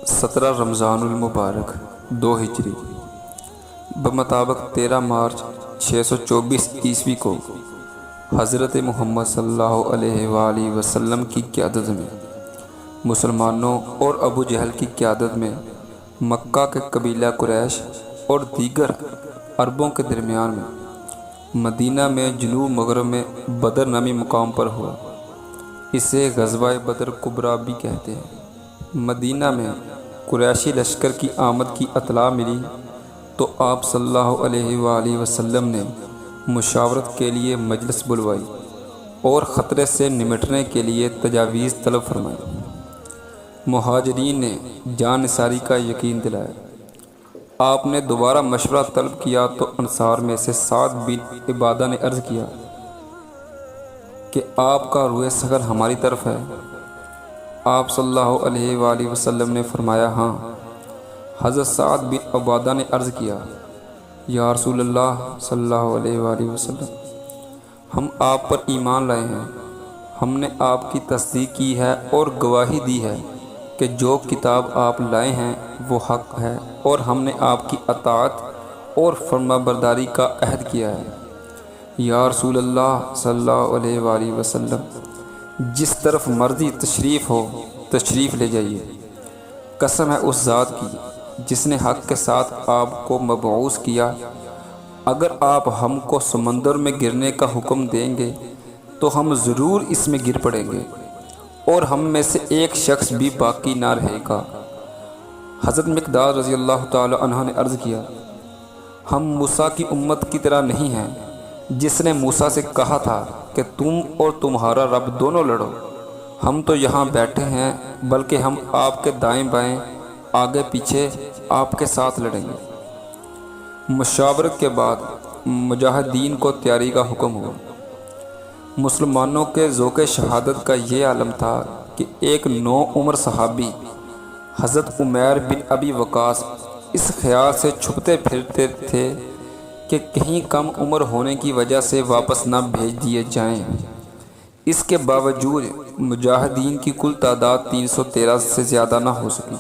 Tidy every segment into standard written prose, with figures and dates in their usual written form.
17 رمضان المبارک 2 ہجری بمطابق 13 مارچ 624 عیسوی کو حضرت محمد صلی اللہ علیہ وآلہ وسلم کی قیادت میں مسلمانوں اور ابو جہل کی قیادت میں مکہ کے قبیلہ قریش اور دیگر عربوں کے درمیان میں مدینہ میں جنوب مغرب میں بدر نامی مقام پر ہوا۔ اسے غزوہ بدر کبریٰ بھی کہتے ہیں۔ مدینہ میں قریشی لشکر کی آمد کی اطلاع ملی تو آپ صلی اللہ علیہ وآلہ وسلم نے مشاورت کے لیے مجلس بلوائی اور خطرے سے نمٹنے کے لیے تجاویز طلب فرمائی۔ مہاجرین نے جان نثاری کا یقین دلایا۔ آپ نے دوبارہ مشورہ طلب کیا تو انصار میں سے سعد بن عبادہ نے عرض کیا کہ آپ کا روئے سغر ہماری طرف ہے۔ آپ صلی اللہ علیہ وآلہ وسلم نے فرمایا ہاں۔ حضرت سعد بن عبادہ نے عرض کیا یا رسول اللہ صلی اللہ علیہ وآلہ وسلم، ہم آپ پر ایمان لائے ہیں، ہم نے آپ کی تصدیق کی ہے اور گواہی دی ہے کہ جو کتاب آپ لائے ہیں وہ حق ہے، اور ہم نے آپ کی اطاعت اور فرما برداری کا عہد کیا ہے۔ یا رسول اللہ صلی اللہ علیہ وآلہ وسلم، جس طرف مرضی تشریف ہو تشریف لے جائیے۔ قسم ہے اس ذات کی جس نے حق کے ساتھ آپ کو مبعوث کیا، اگر آپ ہم کو سمندر میں گرنے کا حکم دیں گے تو ہم ضرور اس میں گر پڑیں گے، اور ہم میں سے ایک شخص بھی باقی نہ رہے گا۔ حضرت مقداد رضی اللہ تعالی عنہ نے عرض کیا، ہم موسیٰ کی امت کی طرح نہیں ہیں جس نے موسیٰ سے کہا تھا کہ تم اور تمہارا رب دونوں لڑو۔ ہم تو یہاں بیٹھے ہیں، بلکہ ہم آپ کے دائیں بائیں آگے پیچھے آپ کے ساتھ لڑیں گے۔ مشاورت کے بعد مجاہدین کو تیاری کا حکم ہوا۔ مسلمانوں کے ذوق شہادت کا یہ عالم تھا کہ ایک نو عمر صحابی حضرت عمیر بن ابی وقاص اس خیال سے چھپتے پھرتے تھے کہ کہیں کم عمر ہونے کی وجہ سے واپس نہ بھیج دیے جائیں۔ اس کے باوجود مجاہدین کی کل تعداد 313 سے زیادہ نہ ہو سکی۔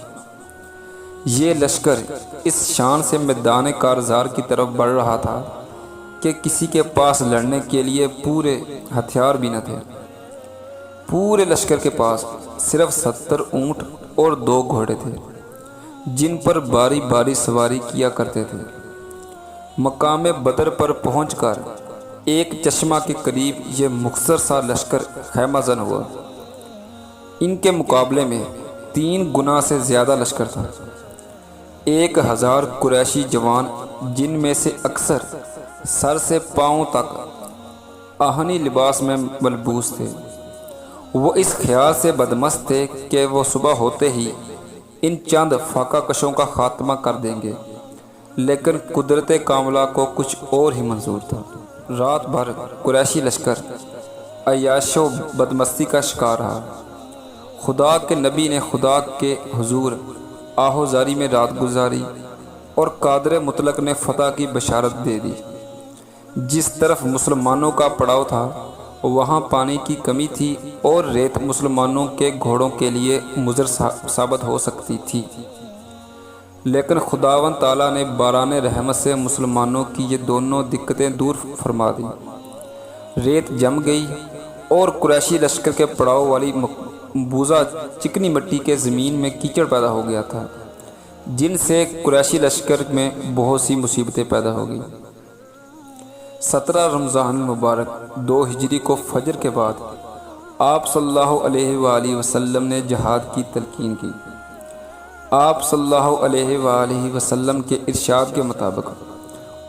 یہ لشکر اس شان سے میدان کارزار کی طرف بڑھ رہا تھا کہ کسی کے پاس لڑنے کے لیے پورے ہتھیار بھی نہ تھے۔ پورے لشکر کے پاس صرف 70 اونٹ اور 2 گھوڑے تھے جن پر باری باری سواری کیا کرتے تھے۔ مقام بدر پر پہنچ کر ایک چشمہ کے قریب یہ مختصر سا لشکر خیمہ زن ہوا۔ ان کے مقابلے میں 3 گنا سے زیادہ لشکر تھا۔ 1000 قریشی جوان جن میں سے اکثر سر سے پاؤں تک آہنی لباس میں ملبوس تھے، وہ اس خیال سے بدمست تھے کہ وہ صبح ہوتے ہی ان چند فاقہ کشوں کا خاتمہ کر دیں گے، لیکن قدرت کاملہ کو کچھ اور ہی منظور تھا۔ رات بھر قریشی لشکر عیاش و بدمستی کا شکار رہا۔ خدا کے نبی نے خدا کے حضور آہوزاری میں رات گزاری اور قادر مطلق نے فتح کی بشارت دے دی۔ جس طرف مسلمانوں کا پڑاؤ تھا وہاں پانی کی کمی تھی اور ریت مسلمانوں کے گھوڑوں کے لیے مضر ثابت ہو سکتی تھی، لیکن خداوند تعالیٰ نے باران رحمت سے مسلمانوں کی یہ دونوں دقتیں دور فرما دیں۔ ریت جم گئی اور قریشی لشکر کے پڑاؤ والی مقبوضہ چکنی مٹی کے زمین میں کیچڑ پیدا ہو گیا تھا، جن سے قریشی لشکر میں بہت سی مصیبتیں پیدا ہو گئی۔ 17 رمضان المبارک 2 ہجری کو فجر کے بعد آپ صلی اللہ علیہ وآلہ وسلم نے جہاد کی تلقین کی۔ آپ صلی اللہ علیہ وآلہ وسلم کے ارشاد کے مطابق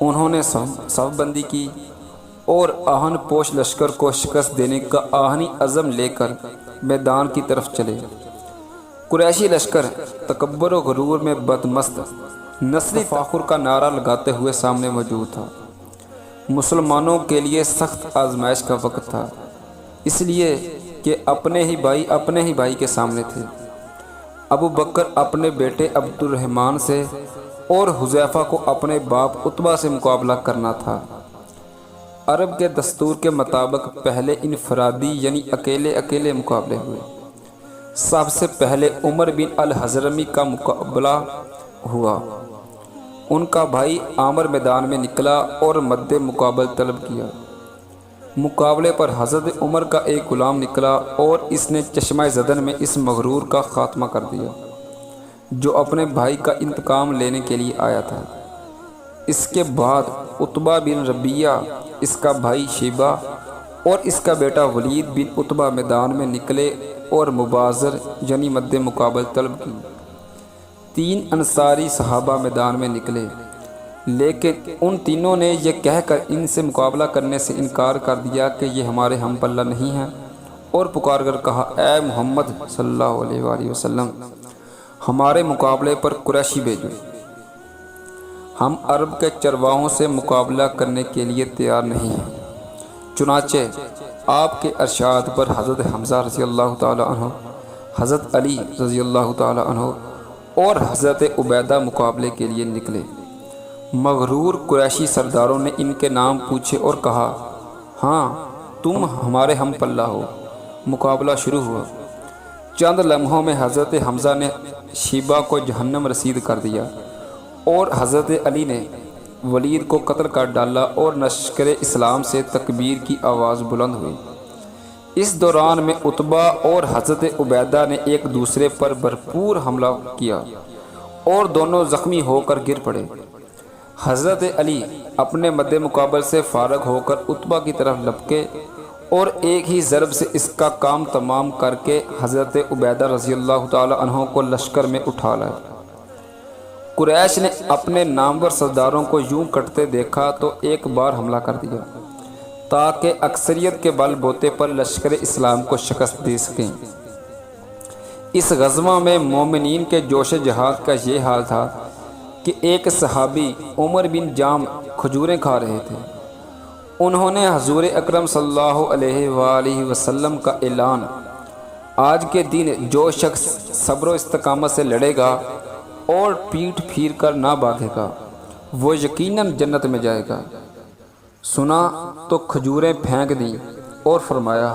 انہوں نے صف بندی کی اور آہن پوش لشکر کو شکست دینے کا آہنی عزم لے کر میدان کی طرف چلے۔ قریشی لشکر تکبر و غرور میں بدمست نسلی فاخر کا نعرہ لگاتے ہوئے سامنے موجود تھا۔ مسلمانوں کے لیے سخت آزمائش کا وقت تھا، اس لیے کہ اپنے ہی بھائی کے سامنے تھے۔ ابو بکر اپنے بیٹے عبد الرحمن سے اور حذیفہ کو اپنے باپ عتبہ سے مقابلہ کرنا تھا۔ عرب کے دستور کے مطابق پہلے انفرادی یعنی اکیلے مقابلے ہوئے۔ سب سے پہلے عمر بن الحضرمی کا مقابلہ ہوا۔ ان کا بھائی عامر میدان میں نکلا اور مد مقابل طلب کیا۔ مقابلے پر حضرت عمر کا ایک غلام نکلا اور اس نے چشمہ زدن میں اس مغرور کا خاتمہ کر دیا جو اپنے بھائی کا انتقام لینے کے لیے آیا تھا۔ اس کے بعد عتبہ بن ربیعہ، اس کا بھائی شیبہ اور اس کا بیٹا ولید بن عتبہ میدان میں نکلے اور مبازر یعنی مد مقابل طلب کی۔ 3 انصاری صحابہ میدان میں نکلے، لیکن ان تینوں نے یہ کہہ کر ان سے مقابلہ کرنے سے انکار کر دیا کہ یہ ہمارے ہم پلہ نہیں ہیں، اور پکار کر کہا، اے محمد صلی اللہ علیہ وآلہ وسلم، ہمارے مقابلے پر قریشی بھیجو، ہم عرب کے چرواہوں سے مقابلہ کرنے کے لیے تیار نہیں ہیں۔ چنانچہ آپ کے ارشاد پر حضرت حمزہ رضی اللہ تعالی عنہ، حضرت علی رضی اللہ تعالی عنہ اور حضرت عبیدہ مقابلے کے لیے نکلے۔ مغرور قریشی سرداروں نے ان کے نام پوچھے اور کہا، ہاں تم ہمارے ہم پلہ ہو۔ مقابلہ شروع ہوا۔ چند لمحوں میں حضرت حمزہ نے شیبہ کو جہنم رسید کر دیا اور حضرت علی نے ولید کو قتل کر ڈالا اور لشکر اسلام سے تکبیر کی آواز بلند ہوئی۔ اس دوران میں عتبہ اور حضرت عبیدہ نے ایک دوسرے پر بھرپور حملہ کیا اور دونوں زخمی ہو کر گر پڑے۔ حضرت علی اپنے مد مقابل سے فارغ ہو کر عتبہ کی طرف لپکے اور ایک ہی ضرب سے اس کا کام تمام کر کے حضرت عبیدہ رضی اللہ تعالی عنہ کو لشکر میں اٹھا لائے۔ قریش نے اپنے نامور سرداروں کو یوں کٹتے دیکھا تو ایک بار حملہ کر دیا تاکہ اکثریت کے بل بوتے پر لشکر اسلام کو شکست دے سکیں۔ اس غزوہ میں مومنین کے جوش جہاد کا یہ حال تھا کہ ایک صحابی عمر بن جام کھجوریں کھا رہے تھے۔ انہوں نے حضور اکرم صلی اللہ علیہ وآلہ وسلم کا اعلان، آج کے دن جو شخص صبر و استقامت سے لڑے گا اور پیٹھ پھیر کر نہ بھاگے گا وہ یقیناً جنت میں جائے گا، سنا تو کھجوریں پھینک دیں اور فرمایا،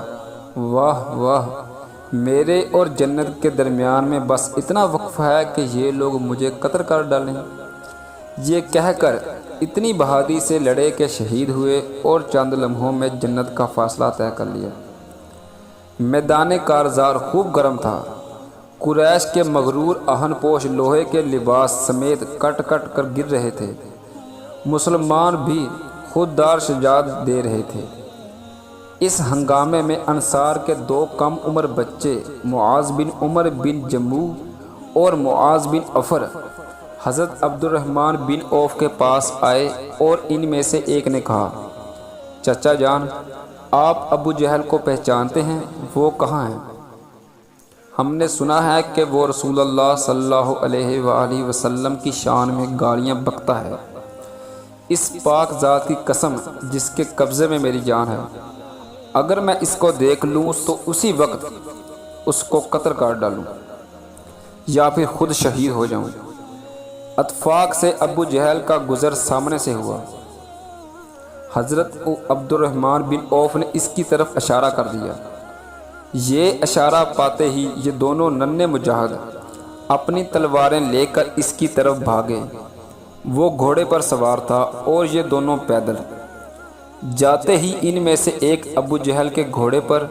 واہ واہ، میرے اور جنت کے درمیان میں بس اتنا وقفہ ہے کہ یہ لوگ مجھے قتل کر ڈالیں۔ یہ کہہ کر اتنی بہادری سے لڑے کہ شہید ہوئے اور چند لمحوں میں جنت کا فاصلہ طے کر لیا۔ میدان کارزار خوب گرم تھا۔ قریش کے مغرور آہن پوش لوہے کے لباس سمیت کٹ کٹ کر گر رہے تھے۔ مسلمان بھی خوددار شجاعت دے رہے تھے۔ اس ہنگامے میں انصار کے 2 کم عمر بچے معاذ بن عمر بن جموح اور معاذ بن عفر حضرت عبد الرحمن بن عوف کے پاس آئے اور ان میں سے ایک نے کہا، چچا جان، آپ ابو جہل کو پہچانتے ہیں؟ وہ کہاں ہیں؟ ہم نے سنا ہے کہ وہ رسول اللہ صلی اللہ علیہ وآلہ وسلم کی شان میں گالیاں بکتا ہے۔ اس پاک ذات کی قسم جس کے قبضے میں میری جان ہے، اگر میں اس کو دیکھ لوں تو اسی وقت اس کو قتل کر ڈالوں یا پھر خود شہید ہو جاؤں۔ اتفاق سے ابو جہل کا گزر سامنے سے ہوا۔ حضرت عبد الرحمن بن عوف نے اس کی طرف اشارہ کر دیا۔ یہ اشارہ پاتے ہی یہ دونوں ننھے مجاہد اپنی تلواریں لے کر اس کی طرف بھاگے۔ وہ گھوڑے پر سوار تھا اور یہ دونوں پیدل۔ جاتے ہی ان میں سے ایک ابو جہل کے گھوڑے پر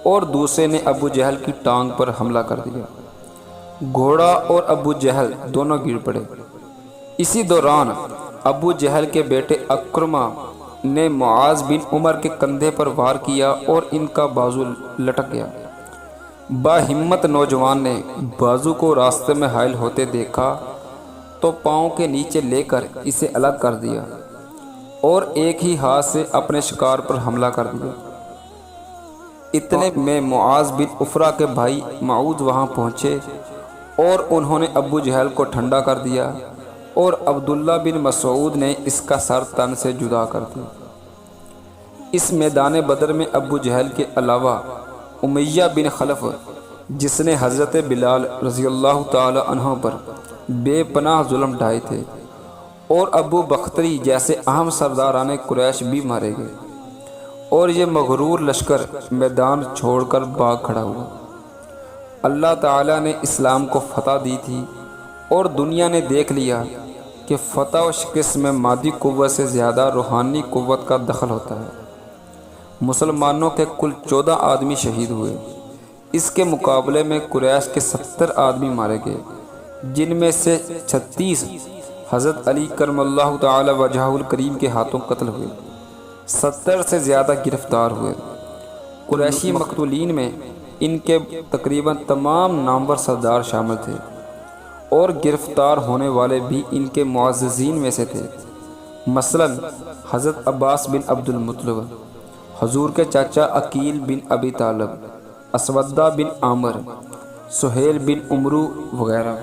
اور دوسرے نے ابو جہل کی ٹانگ پر حملہ کر دیا۔ گھوڑا اور ابو جہل دونوں گر پڑے۔ اسی دوران ابو جہل کے بیٹے اکرمہ نے معاذ بن عمر کے کندھے پر وار کیا اور ان کا بازو لٹک گیا۔ با ہمت نوجوان نے بازو کو راستے میں حائل ہوتے دیکھا تو پاؤں کے نیچے لے کر اسے الگ کر دیا اور ایک ہی ہاتھ سے اپنے شکار پر حملہ کر دیا۔ اتنے میں معاذ بن عفرہ کے بھائی معوذ وہاں پہنچے اور انہوں نے ابو جہل کو ٹھنڈا کر دیا اور عبداللہ بن مسعود نے اس کا سر تن سے جدا کر دیا۔ اس میدان بدر میں ابو جہل کے علاوہ امیہ بن خلف، جس نے حضرت بلال رضی اللہ تعالی عنہ پر بے پناہ ظلم ڈھائے تھے، اور ابو بختری جیسے اہم سرداران قریش بھی مارے گئے، اور یہ مغرور لشکر میدان چھوڑ کر بھاگ کھڑا ہوا۔ اللہ تعالیٰ نے اسلام کو فتح دی تھی اور دنیا نے دیکھ لیا کہ فتح و شکست میں مادی قوت سے زیادہ روحانی قوت کا دخل ہوتا ہے۔ مسلمانوں کے کل 14 آدمی شہید ہوئے۔ اس کے مقابلے میں قریش کے 70 آدمی مارے گئے، جن میں سے 36 حضرت علی کرم اللہ تعالی وجہہ الکریم کے ہاتھوں قتل ہوئے، 70 سے زیادہ گرفتار ہوئے۔ قریشی مقتولین میں ان کے تقریباً تمام نامور سردار شامل تھے، اور گرفتار ہونے والے بھی ان کے معززین میں سے تھے، مثلاً حضرت عباس بن عبد المطلب، حضور کے چاچا عقیل بن ابی طالب، اسودہ بن عامر، سہیل بن عمرو وغیرہ۔